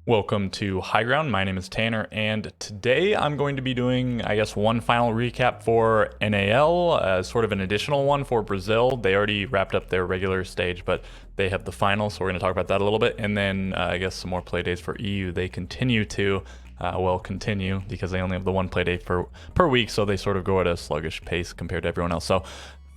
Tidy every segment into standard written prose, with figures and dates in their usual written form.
Welcome to High Ground. My name is Tanner, and today I'm going to be doing, I guess, one final recap for NAL, sort of an additional one for Brazil. They already wrapped up their regular stage, but they have the final, so we're going to talk about that a little bit. And then I guess some more play days for EU. They continue to, continue because they only have the one play day per week, so they sort of go at a sluggish pace compared to everyone else. So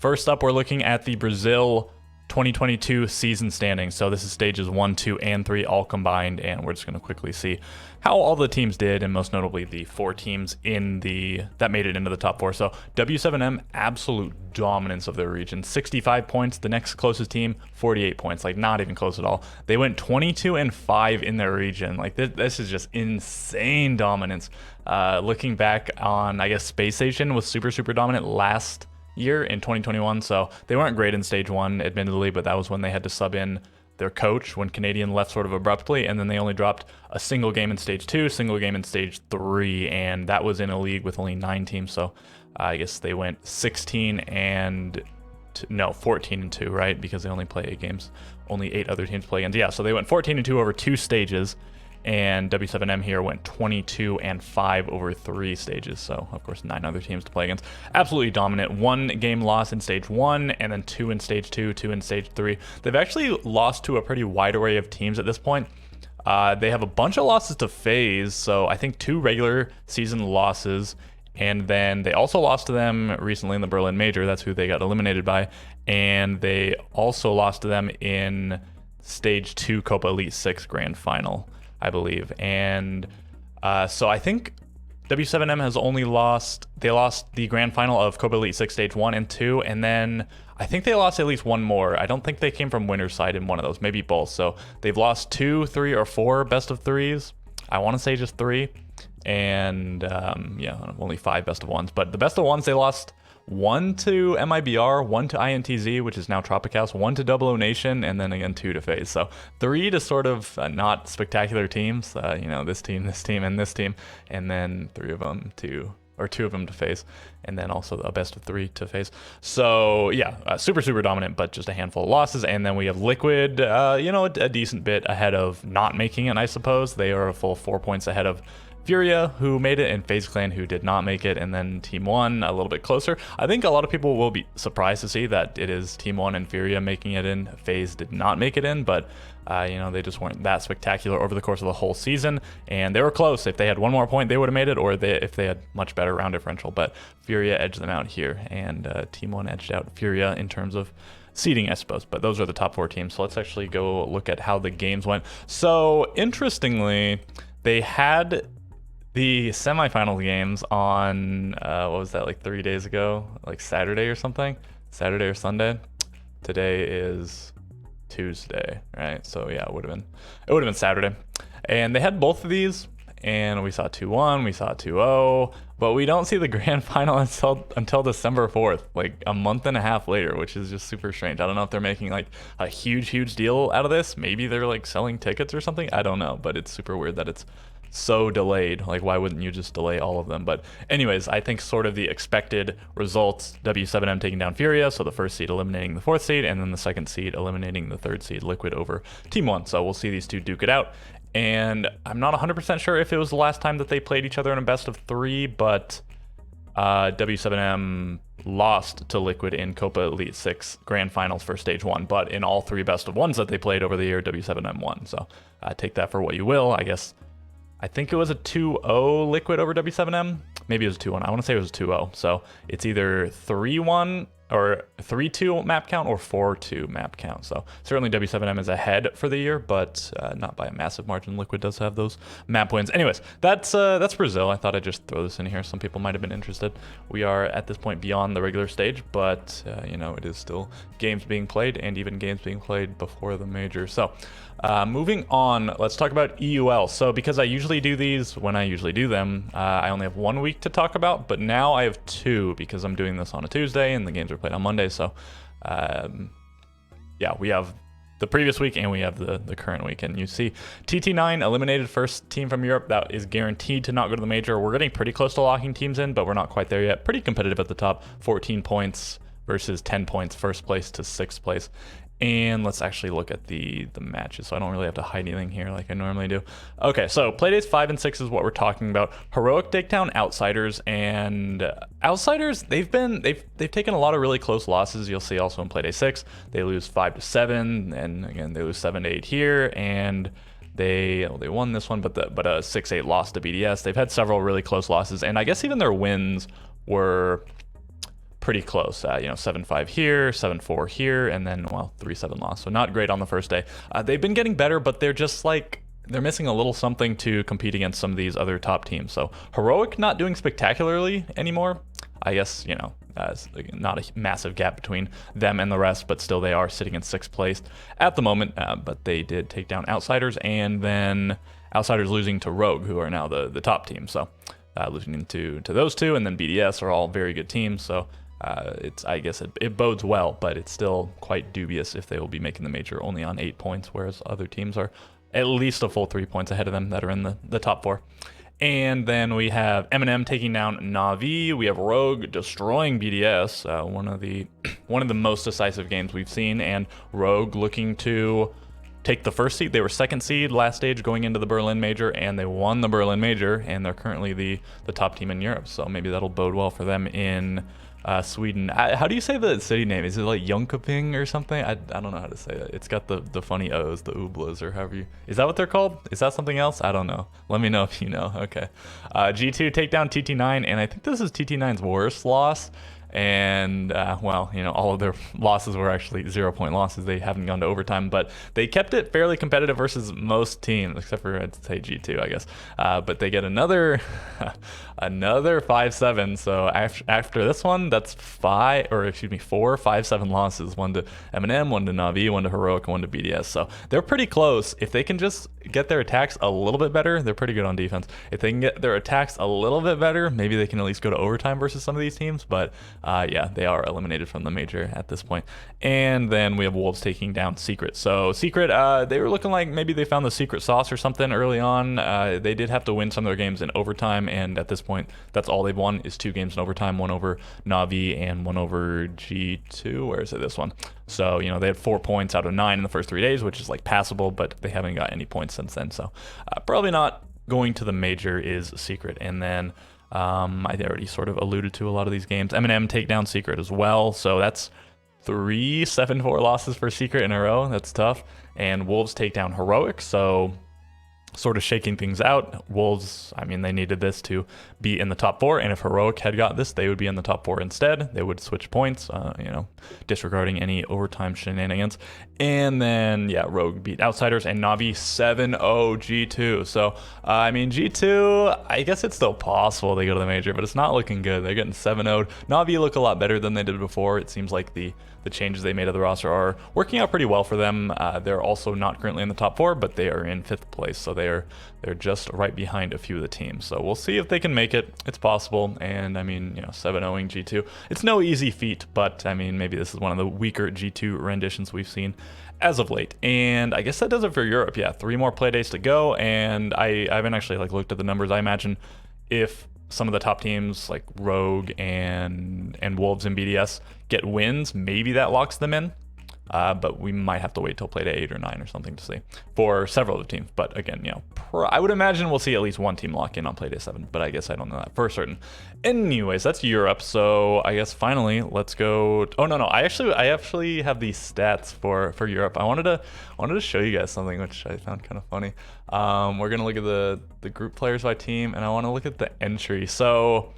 first up, we're looking at the Brazil 2022 season standings. So this is stages 1, 2, and 3 all combined, and we're just going to quickly see how all the teams did, and most notably the 4 teams that made it into the top 4. So W7M, absolute dominance of their region, 65 points. The next closest team, 48 points, like not even close at all. They went 22-5 in their region. Like this is just insane dominance. Looking back on, I guess, Space Station was super dominant last year in 2021, so they weren't great in stage 1 admittedly, but that was when they had to sub in their coach when Canadian left sort of abruptly, and then they only dropped a single game in stage 2, single game in stage 3, and that was in a league with only 9 teams. So I guess they went 14-2, right, because they only play 8 games, only 8 other teams play against. Yeah, so they went 14-2 over 2 stages, and W7M here went 22-5 over 3 stages. So, of course, 9 other teams to play against. Absolutely dominant. 1 game loss in stage 1, and then 2 in stage 2, 2 in stage 3. They've actually lost to a pretty wide array of teams at this point. They have a bunch of losses to FaZe, so I think 2 regular season losses, and then they also lost to them recently in the Berlin Major. That's who they got eliminated by. And they also lost to them in stage 2 Copa Elite 6 Grand Final, I believe. And so I think W7M has only lost the grand final of Copa Elite 6 stage 1 and 2, and then I think they lost at least one more. I don't think they came from winner's side in one of those, maybe both. So they've lost 2, 3, or 4 best of 3s. I want to say just 3, and yeah, only 5 best of 1s. But the best of 1s, they lost 1 to MIBR, 1 to INTZ, which is now Tropicals, 1 to Double O Nation, and then again 2 to FaZe. So 3 to sort of not spectacular teams, this team, and this team, and then 2 of them to FaZe, and then also a best of 3 to FaZe. So yeah, super dominant, but just a handful of losses. And then we have Liquid, a decent bit ahead of not making it, I suppose. They are a full 4 points ahead of Furia, who made it, and FaZe Clan, who did not make it, and then Team 1 a little bit closer. I think a lot of people will be surprised to see that it is Team 1 and Furia making it in. FaZe did not make it in, but they just weren't that spectacular over the course of the whole season, and they were close. If they had one more point, they would have made it, or if they had much better round differential, but Furia edged them out here, and Team 1 edged out Furia in terms of seeding, I suppose. But those are the top 4 teams, so let's actually go look at how the games went. So interestingly, they had the semifinal games on, what was that, like 3 days ago? Like Saturday or something? Saturday or Sunday? Today is Tuesday, right? So yeah, it would have been Saturday. And they had both of these, and we saw 2-1, we saw 2-0, but we don't see the grand final until December 4th, like a month and a half later, which is just super strange. I don't know if they're making like a huge deal out of this. Maybe they're like selling tickets or something. I don't know, but it's super weird that it's so delayed. Like, why wouldn't you just delay all of them? But anyways, I think sort of the expected results, W7M taking down Furia, so the first seed eliminating the 4th seed, and then the 2nd seed eliminating the 3rd seed, Liquid, over Team 1. So we'll see these 2 duke it out. And I'm not 100% sure if it was the last time that they played each other in a best of 3, but W7M lost to Liquid in Copa Elite 6 Grand Finals for Stage 1, but in all 3 best of 1s that they played over the year, W7M won. So take that for what you will, I guess. I think it was a 2-0 Liquid over W7M. Maybe it was a 2-1. I want to say it was a 2-0. So it's either 3-1 or 3-2 map count or 4-2 map count. So certainly W7M is ahead for the year, but not by a massive margin. Liquid does have those map wins. Anyways, that's Brazil. I thought I'd just throw this in here. Some people might have been interested. We are at this point beyond the regular stage, but it is still games being played, and even games being played before the major. So moving on, let's talk about EUL. So because I usually do these when I usually do them, I only have 1 week to talk about, but now I have 2 because I'm doing this on a Tuesday and the games are played on Monday. So yeah, we have the previous week and we have the current week. And you see TT9 eliminated first team from Europe. That is guaranteed to not go to the major. We're getting pretty close to locking teams in, but we're not quite there yet. Pretty competitive at the top, 14 points versus 10 points, first place to 6th place. And let's actually look at the matches, so I don't really have to hide anything here like I normally do. Okay, so playdays 5 and 6 is what we're talking about. Heroic take down Outsiders, and Outsiders, they've taken a lot of really close losses. You'll see also in playday 6, they lose 5-7, and again they lose 7-8 here, and they won this one, but a 6-8 loss to BDS. They've had several really close losses, and I guess even their wins were pretty close. 7-5 here, 7-4 here, and then, well, 3-7 loss. So not great on the first day. They've been getting better, but they're just like, they're missing a little something to compete against some of these other top teams. So Heroic not doing spectacularly anymore. I guess, not a massive gap between them and the rest, but still they are sitting in 6th place at the moment. But they did take down Outsiders, and then Outsiders losing to Rogue, who are now the top team. So losing to those two, and then BDS are all very good teams. So I guess it bodes well, but it's still quite dubious if they will be making the major only on 8 points, whereas other teams are at least a full 3 points ahead of them that are in the top 4. And then we have M&M taking down Na'Vi. We have Rogue destroying BDS, one of the most decisive games we've seen, and Rogue looking to take the first seed. They were 2nd seed last stage going into the Berlin Major, and they won the Berlin Major, and they're currently the top team in Europe. So maybe that'll bode well for them in Sweden. How do you say the city name? Is it like Jönköping or something? I don't know how to say it. It's got the funny O's, the ublas, or however you... Is that what they're called? Is that something else? I don't know. Let me know if you know. Okay. G2 take down TT9, and I think this is TT9's worst loss. And, well, all of their losses were actually 0-point losses. They haven't gone to overtime, but they kept it fairly competitive versus most teams, except for, I'd say, G2, I guess. But they get another 5-7. So after this one, that's 4 5-7 losses. One to M&M, one to Na'Vi, one to Heroic, one to BDS. So they're pretty close. If they can just get their attacks a little bit better, they're pretty good on defense. If they can get their attacks a little bit better, maybe they can at least go to overtime versus some of these teams. But yeah, they are eliminated from the major at this point. And then we have Wolves taking down Secret. So Secret, they were looking like maybe they found the secret sauce or something early on. They did have to win some of their games in overtime, and at this point, that's all they've won is 2 games in overtime, one over Na'Vi and one over G2. Where is it, this one? So, they had 4 points out of 9 in the first 3 days, which is like passable, but they haven't got any points since then. So probably not going to the major is Secret. And then I already sort of alluded to a lot of these games. M&M take down Secret as well. So that's 3 7-4 losses for Secret in a row. That's tough. And Wolves take down Heroic. So sort of shaking things out. Wolves, I mean, they needed this to be in the top 4, and if Heroic had got this, they would be in the top 4 instead. They would switch points, disregarding any overtime shenanigans. And then, yeah, Rogue beat Outsiders, and Na'Vi 7-0 G2. So, I mean, G2, I guess it's still possible they go to the major, but it's not looking good. They're getting 7-0'd. Na'Vi look a lot better than they did before. It seems like the changes they made to the roster are working out pretty well for them. They're also not currently in the top 4, but they are in 5th place, so they're just right behind a few of the teams. So we'll see if they can make it. It's possible, and I mean, 7-0ing G2. It's no easy feat, but I mean, maybe this is one of the weaker G2 renditions we've seen as of late. And I guess that does it for Europe. Yeah, 3 more play days to go, and I haven't actually looked at the numbers. I imagine if some of the top teams like Rogue and Wolves and BDS get wins, maybe that locks them in. But we might have to wait till play day 8 or 9 or something to see for several of the teams. But again, I would imagine we'll see at least one team lock in on play day 7, but I guess I don't know that for certain. Anyways, that's Europe. So I guess finally let's go. Oh no, I actually have these stats for Europe. I wanted to show you guys something which I found kind of funny. We're gonna look at the group players by team, and I want to look at the entry. So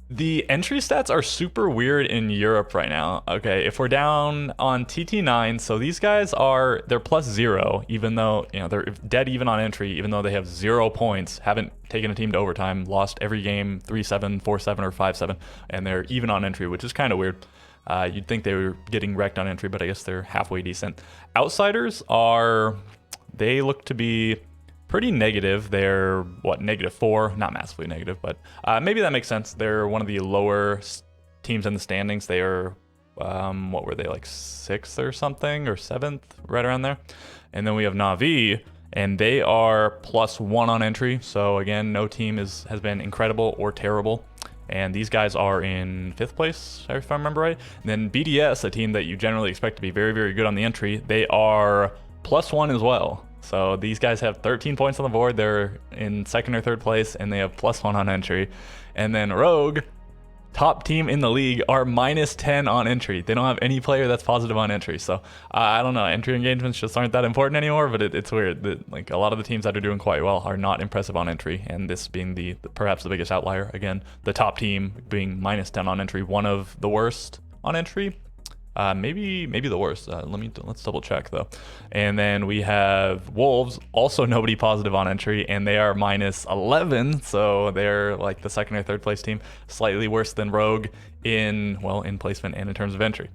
the entry stats are super weird in Europe right now. Okay, if we're down on TT9, so these guys they're +0, even though, they're dead even on entry, even though they have 0 points, haven't taken a team to overtime, lost every game 3-7, 4-7, or 5-7, and they're even on entry, which is kind of weird. You'd think they were getting wrecked on entry, but I guess they're halfway decent. Outsiders they look to be pretty negative. They're -4, not massively negative, but maybe that makes sense. They're one of the lower teams in the standings. They are what were they, like 6th or something, or 7th, right around there. And then we have Na'Vi, and they are +1 on entry. So again, no team has been incredible or terrible. and these guys are in 5th place, if I remember right. And then BDS, a team that you generally expect to be very, very good on the entry, they are +1 as well. So these guys have 13 points on the board. They're in 2nd or 3rd place, and they have +1 on entry. And then Rogue, top team in the league, are -10 on entry. They don't have any player that's positive on entry. So I don't know, entry engagements just aren't that important anymore, but it's weird that like a lot of the teams that are doing quite well are not impressive on entry, and this being the perhaps the biggest outlier. Again, the top team being -10 on entry, one of the worst on entry. Maybe the worst. Let's double check though. And then we have Wolves, also nobody positive on entry, and they are -11. So they're like the 2nd or 3rd place team, slightly worse than Rogue in placement and in terms of entry.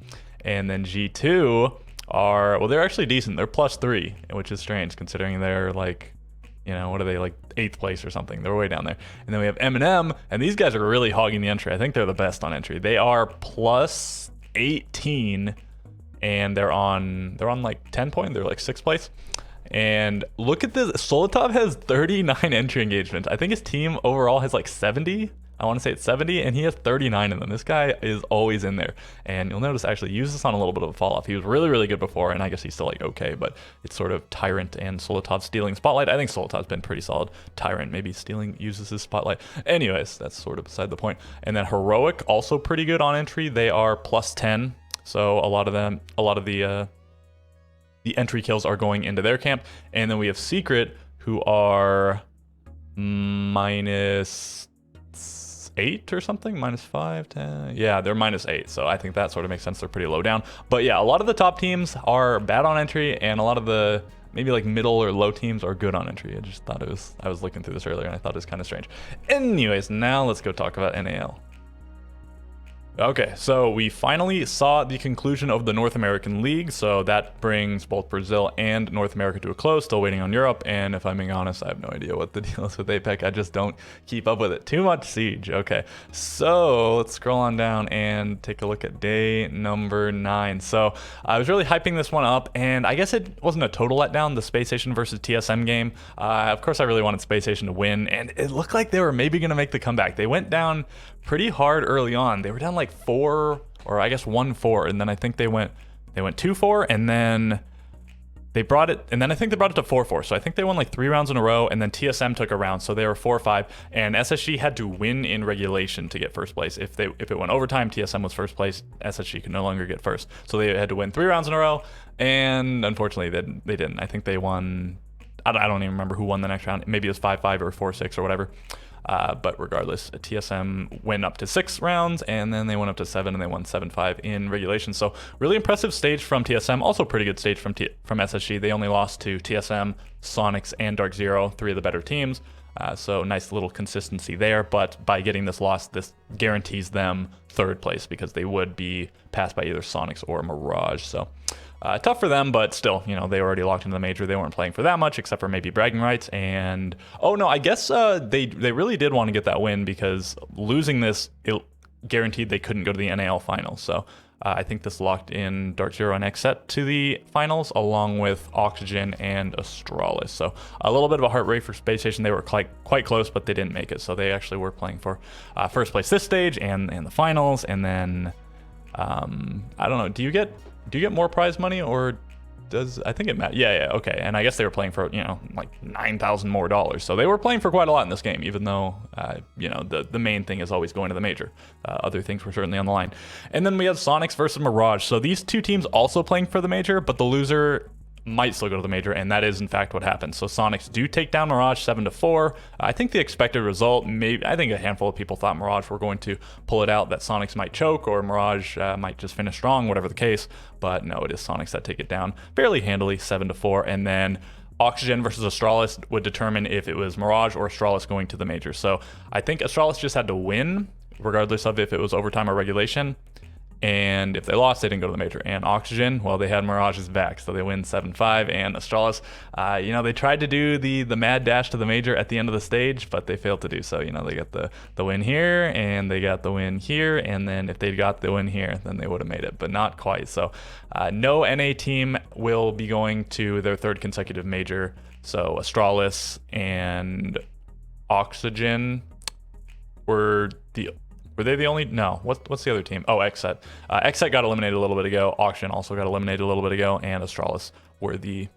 And then G2 are, well, they're actually decent. They're +3, which is strange considering they're like, you know, what are they, like 8th place or something? They're way down there. And then we have M&M, and these guys are really hogging the entry. I think they're the best on entry. They are +18, and they're on like 10 point. They're like 6th place. And look at this. Solotov has 39 entry engagements. I think his team overall has like 70. I want to say it's 70, and he has 39 of them. This guy is always in there. And you'll notice actually use this on a little bit of a fall off. He was really, really good before, and I guess he's still like okay, but it's sort of Tyrant and Solotov stealing spotlight. I think Solotov's been pretty solid. Tyrant maybe uses his spotlight. Anyways, that's sort of beside the point. And then Heroic, also pretty good on entry. They are +10. So a lot of the entry kills are going into their camp. And then we have Secret, who are -8 or something, -5, 10. Yeah, they're -8. So I think that sort of makes sense. They're pretty low down. But yeah, a lot of the top teams are bad on entry, and a lot of the maybe like middle or low teams are good on entry. I just thought I was looking through this earlier and I thought it was kind of strange. Anyways, now let's go talk about NAL. Okay, so we finally saw the conclusion of the North American League, so that brings both Brazil and North America to a close, still waiting on Europe, and if I'm being honest, I have no idea what the deal is with APAC. I just don't keep up with it. Too much Siege. Okay, so let's scroll on down and take a look at day number 9. So I was really hyping this one up, and I guess it wasn't a total letdown, the Space Station versus TSM game. Of course, I really wanted Space Station to win, and it looked like they were maybe going to make the comeback. They went down pretty hard early on. They were down like 4, or I guess 1-4, and then I think they went 2-4, and then they brought it, and then I think they brought it to 4-4. So I think they won like 3 rounds in a row, and then TSM took a round, so they were 4-5, and SSG had to win in regulation to get first place. If it went overtime, TSM was first place, SSG could no longer get first. So they had to win 3 rounds in a row, and unfortunately they didn't. I think they won, I don't even remember who won the next round. Maybe it was 5-5 or 4-6 or whatever. But regardless, TSM went up to 6 rounds, and then they went up to 7, and they won 7-5 in regulation. So really impressive stage from TSM. Also pretty good stage from SSG. They only lost to TSM, Sonics, and Dark Zero, 3 of the better teams. So nice little consistency there. But by getting this loss, this guarantees them 3rd place because they would be passed by either Sonics or Mirage. So tough for them, but still, you know, they were already locked into the major. They weren't playing for that much, except for maybe bragging rights. And oh no, I guess they really did want to get that win, because losing this, it guaranteed they couldn't go to the NAL finals. So I think this locked in Dark Zero and Xset to the finals, along with Oxygen and Astralis. So a little bit of a heart rate for Space Station. They were quite close, but they didn't make it. So they actually were playing for first place this stage and the finals. And then I don't know. Do you get more prize money, or I think it matters? Yeah, okay. And I guess they were playing for, you know, like $9,000 more. So they were playing for quite a lot in this game, even though, you know, the main thing is always going to the major. Other things were certainly on the line. And then we have Sonics versus Mirage. So these two teams also playing for the major, but the loser might still go to the major, and that is in fact what happened. So Sonics do take down Mirage 7-4. I think the expected result, I think a handful of people thought Mirage were going to pull it out, that Sonics might choke, or Mirage might just finish strong, whatever the case. But no, it is Sonics that take it down fairly handily, 7-4. And then Oxygen versus Astralis would determine if it was Mirage or Astralis going to the major. So I think Astralis just had to win, regardless of if it was overtime or regulation. And if they lost, they didn't go to the major. And Oxygen, well, they had Mirage's back, so they win 7-5. And Astralis, you know, they tried to do the mad dash to the major at the end of the stage, but they failed to do so. You know, they got the win here, and they got the win here, and then if they got the win here, then they would have made it, but not quite. So no NA team will be going to their 3rd consecutive major. So Astralis and Oxygen were the Were they the only? No. What's the other team? Oh, XSET. XSET got eliminated a little bit ago. Auction also got eliminated a little bit ago, and Astralis were the.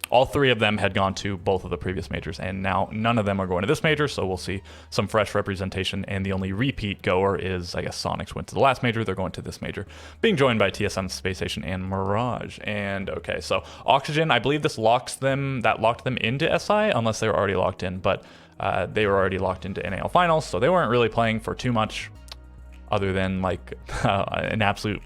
All three of them had gone to both of the previous majors, and now none of them are going to this major, so we'll see some fresh representation, and the only repeat goer is, I guess, Sonics went to the last major, they're going to this major, being joined by TSM Space Station and Mirage. And okay, so Oxygen, I believe this locked them into SI, unless they were already locked in, but they were already locked into NAL finals, so they weren't really playing for too much other than like an absolute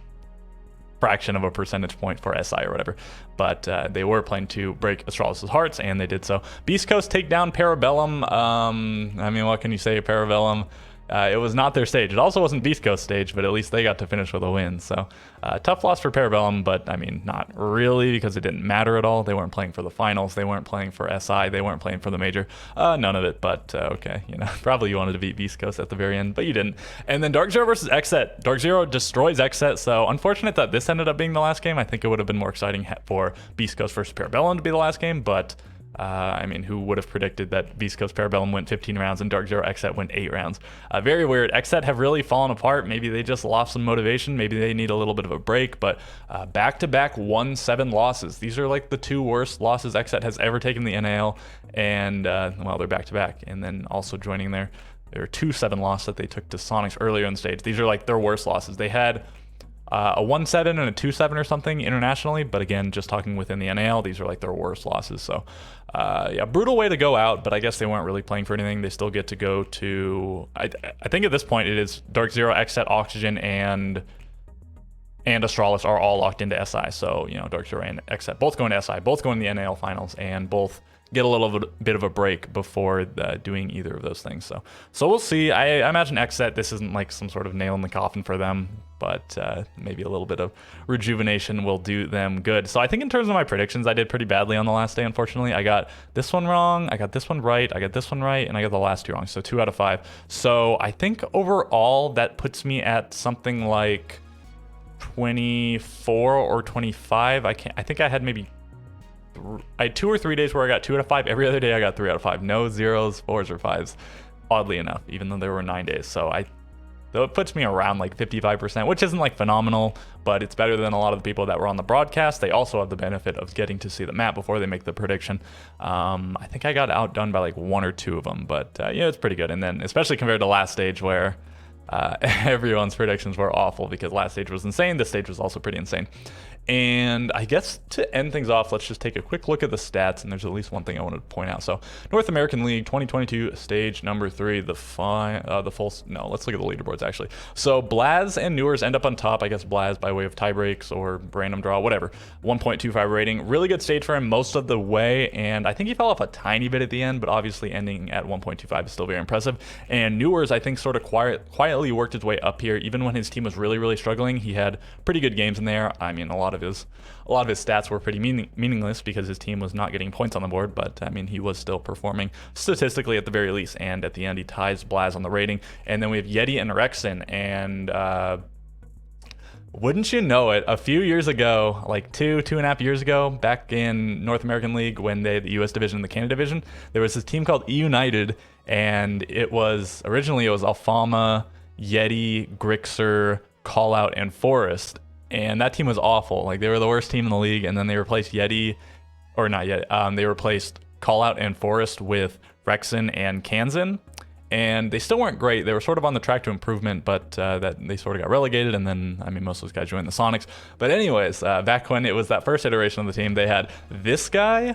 fraction of a percentage point for SI or whatever, but they were playing to break Astralis' hearts, and they did so. Beast Coast take down Parabellum. I mean, what can you say, Parabellum? It was not their stage. It also wasn't Beast Coast stage, but at least they got to finish with a win. So tough loss for Parabellum, but I mean, not really, because it didn't matter at all. They weren't playing for the finals. They weren't playing for SI. They weren't playing for the major. None of it, but okay. You know, probably you wanted to beat Beast Coast at the very end, but you didn't. And then Dark Zero versus XSET. Dark Zero destroys XSET, so unfortunate that this ended up being the last game. I think it would have been more exciting for Beast Coast versus Parabellum to be the last game, but I mean, who would have predicted that Beast Coast Parabellum went 15 rounds and Dark Zero XSET went 8 rounds? Very weird. XSET have really fallen apart. Maybe they just lost some motivation. Maybe they need a little bit of a break, but back-to-back 1-7 losses. These are like the 2 worst losses XSET has ever taken in the NAL, and well, they're back-to-back. And then also joining their 2-7 loss that they took to Sonics earlier in the stage. These are like their worst losses. They had a 1-7 and a 2-7 or something internationally, but again, just talking within the NAL, these are like their worst losses. So yeah, brutal way to go out, but I guess they weren't really playing for anything. They still get to go to, I think at this point it is Dark Zero, XSET, Oxygen, and Astralis are all locked into SI. So, you know, Dark Zero and XSET both going to SI, both going to the NAL finals, and both get a little bit of a break before doing either of those things. So we'll see. I imagine XSET, this isn't like some sort of nail in the coffin for them, but maybe a little bit of rejuvenation will do them good. So I think in terms of my predictions, I did pretty badly on the last day, unfortunately. I got this one wrong, I got this one right, I got this one right, and I got the last 2 wrong, so 2 out of 5. So I think overall that puts me at something like 24 or 25. I think I had maybe I had 2 or 3 days where I got 2 out of 5. Every other day I got 3 out of 5. No 0s, 4s, or 5s, oddly enough, even though there were 9 days. So it puts me around like 55%, which isn't like phenomenal, but it's better than a lot of the people that were on the broadcast. They also have the benefit of getting to see the map before they make the prediction. I think I got outdone by like 1 or 2 of them, but yeah, it's pretty good. And then especially compared to last stage where everyone's predictions were awful, because last stage was insane. This stage was also pretty insane. And I guess to end things off, let's just take a quick look at the stats, and there's at least one thing I wanted to point out. So North American League 2022 stage number 3, let's look at the leaderboards actually. So Blaz and Newers end up on top. I guess Blaz by way of tie breaks or random draw, whatever. 1.25 rating, really good stage for him most of the way, and I think he fell off a tiny bit at the end, but obviously ending at 1.25 is still very impressive. And Newers, I think, sort of quietly worked his way up here, even when his team was really struggling. He had pretty good games in there. I mean, a lot of his stats were pretty meaningless because his team was not getting points on the board, but I mean, he was still performing statistically at the very least. And at the end, he ties Blaz on the rating. And then we have Yeti and Rexon, and wouldn't you know it, a few years ago, like 2.5 years ago, back in North American League, when they had the US division and the Canada division, there was this team called E United, and originally it was Alfama, Yeti, Grixer, Callout, and Forest. And that team was awful. Like, they were the worst team in the league, and then they replaced they replaced Callout and Forest with Rexon and Kansan, and they still weren't great. They were sort of on the track to improvement, but that they sort of got relegated, and then, I mean, most of those guys joined the Sonics. But anyways, back when it was that first iteration of the team, they had this guy,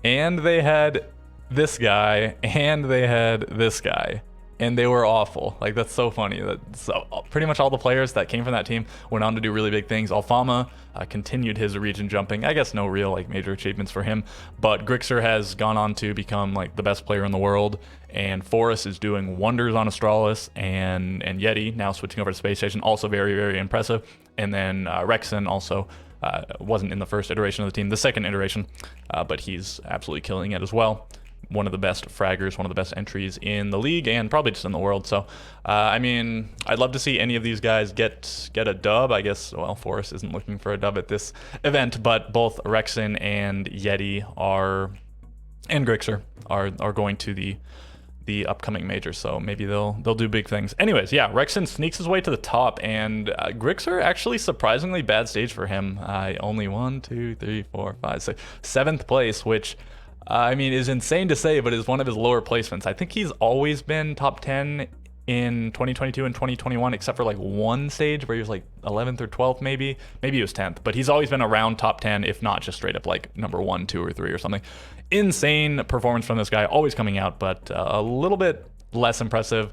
and they had this guy, and they had this guy. And they were awful. Like, that's so funny. So pretty much all the players that came from that team went on to do really big things. Alfama continued his region jumping. I guess no real like major achievements for him, but Grixer has gone on to become like the best player in the world, and Forrest is doing wonders on Astralis, and Yeti now switching over to Space Station, also very impressive. And then Rexon also wasn't in the first iteration of the team, the second iteration, but he's absolutely killing it as well. One of the best fraggers, one of the best entries in the league, and probably just in the world. So, I mean, I'd love to see any of these guys get a dub. I guess, well, Forrest isn't looking for a dub at this event, but both Rexon and Yeti and Grixer are going to the the upcoming major, so maybe they'll do big things. Anyways, yeah, Rexon sneaks his way to the top, and Grixer actually surprisingly bad stage for him. Only 1, 2, 3, 4, 5, 6, 7th place, which I mean is insane to say, but is one of his lower placements. I think he's always been top 10 in 2022 and 2021, except for like one stage where he was like 11th or 12th, maybe he was 10th, but he's always been around top 10, if not just straight up like number 1, 2, or 3 or something. Insane performance from this guy, always coming out, but a little bit less impressive,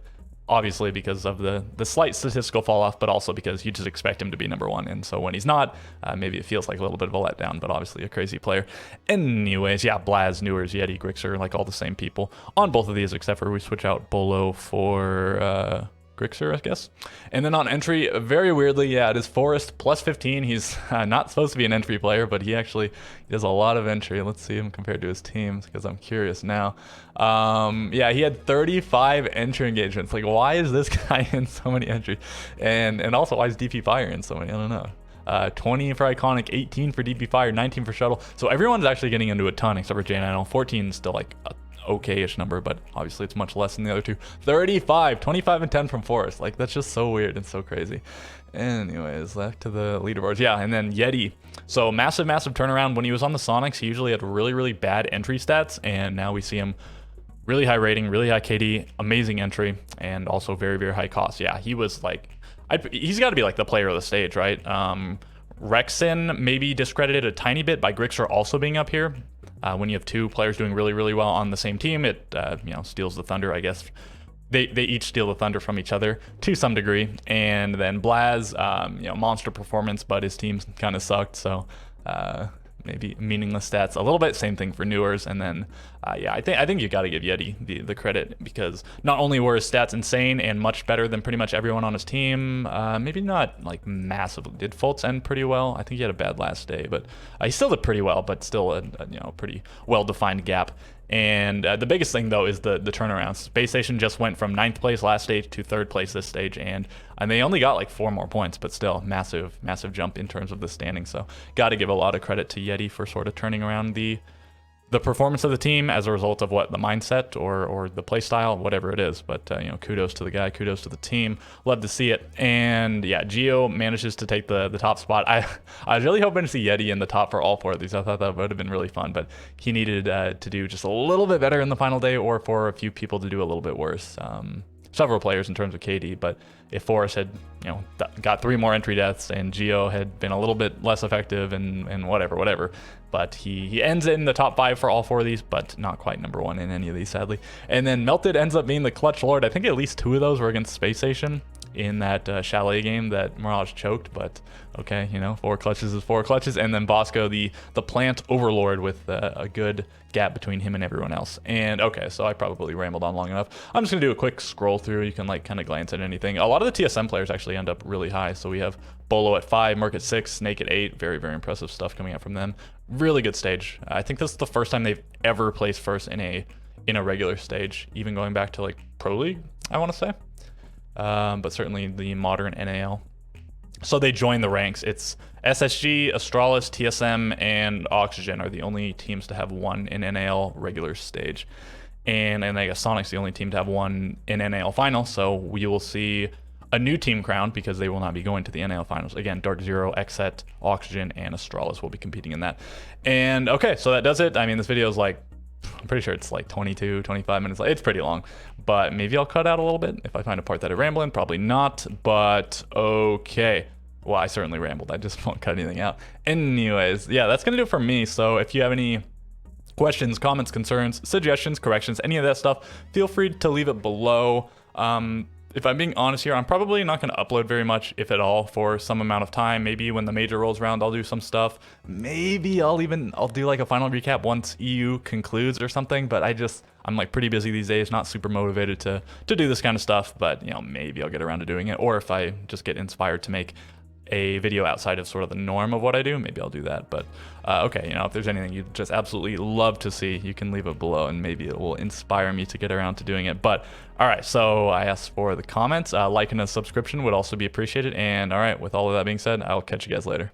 obviously because of the slight statistical fall off, but also because you just expect him to be number 1, and so when he's not, maybe it feels like a little bit of a letdown, but obviously a crazy player. Anyways, yeah, Blaz, Newers, Yeti, Grixer, like all the same people on both of these, except for we switch out Bolo for Grixer, I guess. And then on entry, very weirdly, yeah, it is Forrest plus 15. He's not supposed to be an entry player, but he actually does a lot of entry. Let's see him compared to his teams, because I'm curious now. Yeah, he had 35 entry engagements. Like, why is this guy in so many entries? And also, why is DP Fire in so many? I don't know. 20 for Iconic, 18 for DP Fire, 19 for Shuttle. So everyone's actually getting into a ton, except for J9. 14 is still like a okay-ish number, but obviously it's much less than the other two. 35, 25 and 10 from Forrest. Like, that's just so weird and so crazy. Anyways, back to the leaderboards. Yeah, and then Yeti. So massive turnaround. When he was on the Sonics, he usually had really bad entry stats, and now we see him really high rating, really high KD, amazing entry, and also very high cost. Yeah, he was like, he's got to be like the player of the stage, right? Rexon maybe discredited a tiny bit by Grixer also being up here. When you have two players doing really well on the same team, it steals the thunder, I guess. They each steal the thunder from each other to some degree. And then Blaz, monster performance, but his team kind of sucked, so maybe meaningless stats a little bit. Same thing for Newers. And then yeah, I think you got to give Yeti the credit, because not only were his stats insane and much better than pretty much everyone on his team, maybe not like massively. Did Fultz end pretty well? I think he had a bad last day, but he still did pretty well, but still a pretty well-defined gap. And the biggest thing, though, is the turnaround. Space Station just went from 9th place last stage to 3rd place this stage, and they only got like 4 more points, but still massive jump in terms of the standing. So got to give a lot of credit to Yeti for sort of turning around the performance of the team as a result of what the mindset or the play style, whatever it is. But kudos to the guy, kudos to the team. Love to see it. And yeah, Geo manages to take the top spot. I was really hoping to see Yeti in the top for all 4 of these. I thought that would have been really fun, but he needed to do just a little bit better in the final day, or for a few people to do a little bit worse. Several players in terms of KD, but if Forrest had got 3 more entry deaths and Geo had been a little bit less effective and whatever, but he ends in the top 5 for all 4 of these, but not quite number 1 in any of these, sadly. And then Melted ends up being the clutch lord. I think at least 2 of those were against Space Station in that Chalet game that Mirage choked, but okay, 4 clutches is 4 clutches. And then Bosco, the plant overlord, with a good gap between him and everyone else. And okay, so I probably rambled on long enough. I'm just gonna do a quick scroll through. You can like kind of glance at anything. A lot of the TSM players actually end up really high. So we have Bolo at 5, Merc at 6, Snake at 8. Very impressive stuff coming out from them. Really good stage. I think this is the first time they've ever placed first in a regular stage, even going back to like Pro League, I want to say. But certainly the modern NAL. So they join the ranks. It's SSG, Astralis, TSM, and Oxygen are the only teams to have 1 in NAL regular stage. And I guess Sonic's the only team to have 1 in NAL final, so we will see a new team crowned, because they will not be going to the NAL finals. Again, Dark Zero, Xset, Oxygen, and Astralis will be competing in that. And okay, so that does it. I mean, this video is like, I'm pretty sure it's like 22, 25 minutes. It's pretty long, but maybe I'll cut out a little bit if I find a part that I ramble in. Probably not, but okay. Well, I certainly rambled. I just won't cut anything out. Anyways, yeah, that's going to do it for me. So if you have any questions, comments, concerns, suggestions, corrections, any of that stuff, feel free to leave it below. If I'm being honest here, I'm probably not going to upload very much, if at all, for some amount of time. Maybe when the major rolls around, I'll do some stuff. Maybe I'll do like a final recap once EU concludes or something. But I'm like pretty busy these days, not super motivated to do this kind of stuff. But maybe I'll get around to doing it. Or if I just get inspired to make a video outside of sort of the norm of what I do, maybe I'll do that. But okay, if there's anything you'd just absolutely love to see, you can leave it below, and maybe it will inspire me to get around to doing it. But all right, so I asked for the comments. Like and a subscription would also be appreciated. And all right, with all of that being said, I'll catch you guys later.